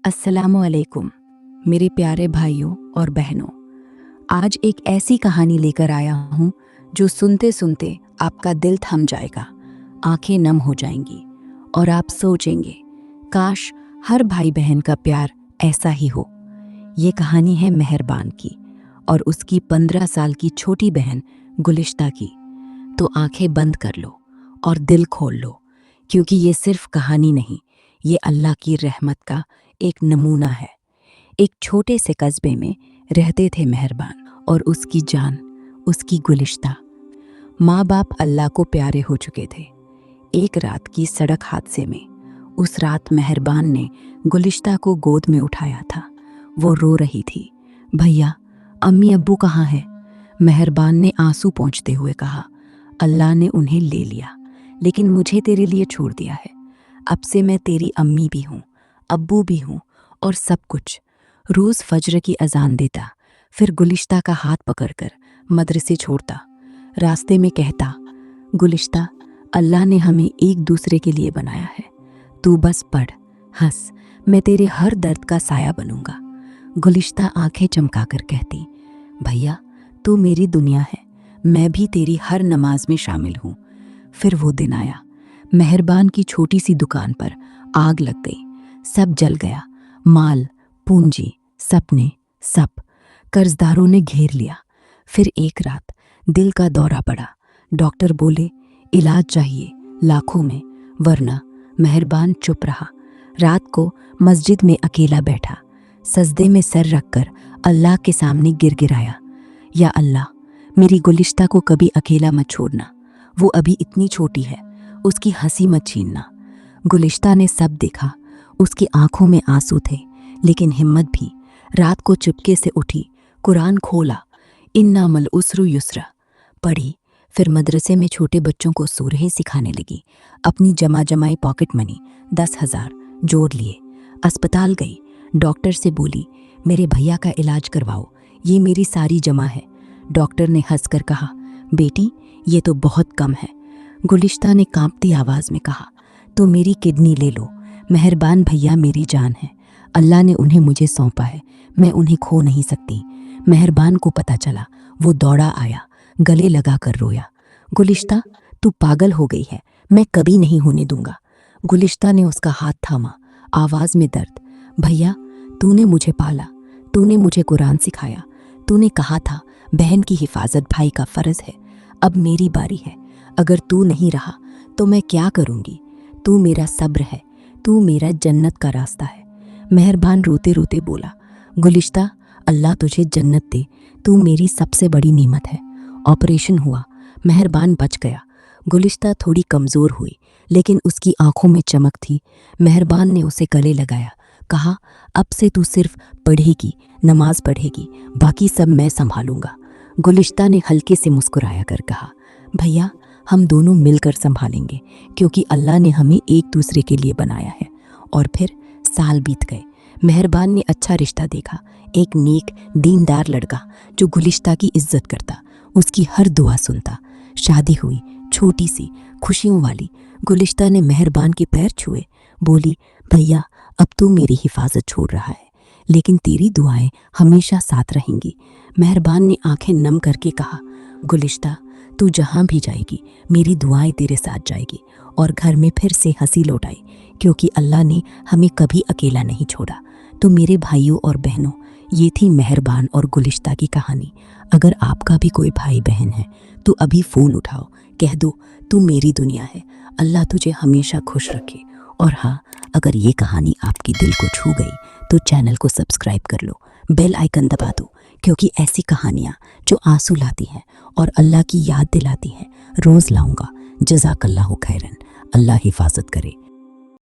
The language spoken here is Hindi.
अस्सलामुअलैकुम मेरे प्यारे भाइयों और बहनों। आज एक ऐसी कहानी लेकर आया हूँ जो सुनते सुनते आपका दिल थम जाएगा, आंखें नम हो जाएंगी और आप सोचेंगे काश हर भाई बहन का प्यार ऐसा ही हो। ये कहानी है मेहरबान की और उसकी 15 साल की छोटी बहन गुलिश्ता की। तो आंखें बंद कर लो और दिल खोल लो, क्योंकि ये सिर्फ कहानी नहीं, ये अल्लाह की रहमत का एक नमूना है। एक छोटे से कस्बे में रहते थे मेहरबान और उसकी जान, उसकी गुलिश्ता। माँ बाप अल्लाह को प्यारे हो चुके थे। एक रात की सड़क हादसे में उस रात मेहरबान ने गुलिश्ता को गोद में उठाया था। वो रो रही थी। भैया, अम्मी अब्बू कहाँ हैं? मेहरबान ने आंसू पोंछते हुए कहा, अल्लाह ने उन्हें ले लिया, लेकिन मुझे तेरे लिए छोड़ दिया है। अब से मैं तेरी अम्मी भी हूँ, अब्बू भी हूँ और सब कुछ। रोज़ फज्र की अजान देता, फिर गुलिश्ता का हाथ पकड़कर मदरसे छोड़ता। रास्ते में कहता, गुलिश्ता, अल्लाह ने हमें एक दूसरे के लिए बनाया है। तू बस पढ़, हंस, मैं तेरे हर दर्द का साया बनूंगा। गुलिश्ता आंखें चमकाकर कहती, भैया, तू मेरी दुनिया है, मैं भी तेरी हर नमाज में शामिल हूँ। फिर वो दिन आया। मेहरबान की छोटी सी दुकान पर आग लग गई। सब जल गया, माल, पूंजी, सपने, सब। कर्जदारों ने घेर लिया। फिर एक रात दिल का दौरा पड़ा। डॉक्टर बोले इलाज चाहिए लाखों में, वरना। मेहरबान चुप रहा। रात को मस्जिद में अकेला बैठा, सजदे में सर रखकर अल्लाह के सामने गिड़गिड़ाया, या अल्लाह, मेरी गुलिश्ता को कभी अकेला मत छोड़ना। वो अभी इतनी छोटी है, उसकी हंसी मत छीनना। गुलिश्ता ने सब देखा। उसकी आंखों में आंसू थे, लेकिन हिम्मत भी। रात को चुपके से उठी, कुरान खोला, इन्नामल उसरु युस्रा पढ़ी। फिर मदरसे में छोटे बच्चों को सूरह सिखाने लगी। अपनी जमा जमाई पॉकेट मनी 10,000 जोड़ लिए। अस्पताल गई, डॉक्टर से बोली, मेरे भैया का इलाज करवाओ, ये मेरी सारी जमा है। डॉक्टर ने हंसकर कहा, बेटी, ये तो बहुत कम है। गुलिश्ता ने कांपती आवाज़ में कहा, तो मेरी किडनी ले लो। मेहरबान भैया मेरी जान है, अल्लाह ने उन्हें मुझे सौंपा है, मैं उन्हें खो नहीं सकती। मेहरबान को पता चला, वो दौड़ा आया, गले लगा कर रोया, गुलिश्ता, तू पागल हो गई है, मैं कभी नहीं होने दूंगा। गुलिश्ता ने उसका हाथ थामा, आवाज़ में दर्द, भैया, तूने मुझे पाला, तूने मुझे कुरान सिखाया, तूने कहा था बहन की हिफाजत भाई का फ़र्ज़ है। अब मेरी बारी है, अगर तू नहीं रहा तो मैं क्या करूँगी? तू मेरा सब्र है, तू मेरा जन्नत का रास्ता है। मेहरबान रोते रोते बोला, गुलिश्ता, अल्लाह तुझे जन्नत दे, तू मेरी सबसे बड़ी नेमत है। ऑपरेशन हुआ, मेहरबान बच गया। गुलिश्ता थोड़ी कमज़ोर हुई, लेकिन उसकी आंखों में चमक थी। मेहरबान ने उसे गले लगाया, कहा, अब से तू सिर्फ पढ़ेगी, नमाज पढ़ेगी, बाकी सब मैं संभालूंगा। गुलिश्ता ने हल्के से मुस्कुराया कर कहा, भैया, हम दोनों मिलकर संभालेंगे, क्योंकि अल्लाह ने हमें एक दूसरे के लिए बनाया है। और फिर साल बीत गए। मेहरबान ने अच्छा रिश्ता देखा, एक नेक दीनदार लड़का जो गुलिश्ता की इज्जत करता, उसकी हर दुआ सुनता। शादी हुई, छोटी सी, खुशियों वाली। गुलिश्ता ने मेहरबान के पैर छुए, बोली, भैया, अब तू मेरी हिफाजत छोड़ रहा है, लेकिन तेरी दुआएं हमेशा साथ रहेंगी। मेहरबान ने आंखें नम करके कहा, गुलिश्ता, तू जहाँ भी जाएगी, मेरी दुआएं तेरे साथ जाएगी। और घर में फिर से हंसी लौट आई, क्योंकि अल्लाह ने हमें कभी अकेला नहीं छोड़ा। तो मेरे भाइयों और बहनों, ये थी मेहरबान और गुलिश्ता की कहानी। अगर आपका भी कोई भाई बहन है तो अभी फ़ोन उठाओ, कह दो, तू मेरी दुनिया है, अल्लाह तुझे हमेशा खुश रखे। और हाँ, अगर ये कहानी आपकी दिल को छू गई तो चैनल को सब्सक्राइब कर लो, बेल आइकन दबा दो, क्योंकि ऐसी कहानियाँ जो आंसू लाती हैं और अल्लाह की याद दिलाती हैं रोज़ लाऊंगा। जज़ाकल्लाहु खैरन। अल्लाह हिफाजत करे।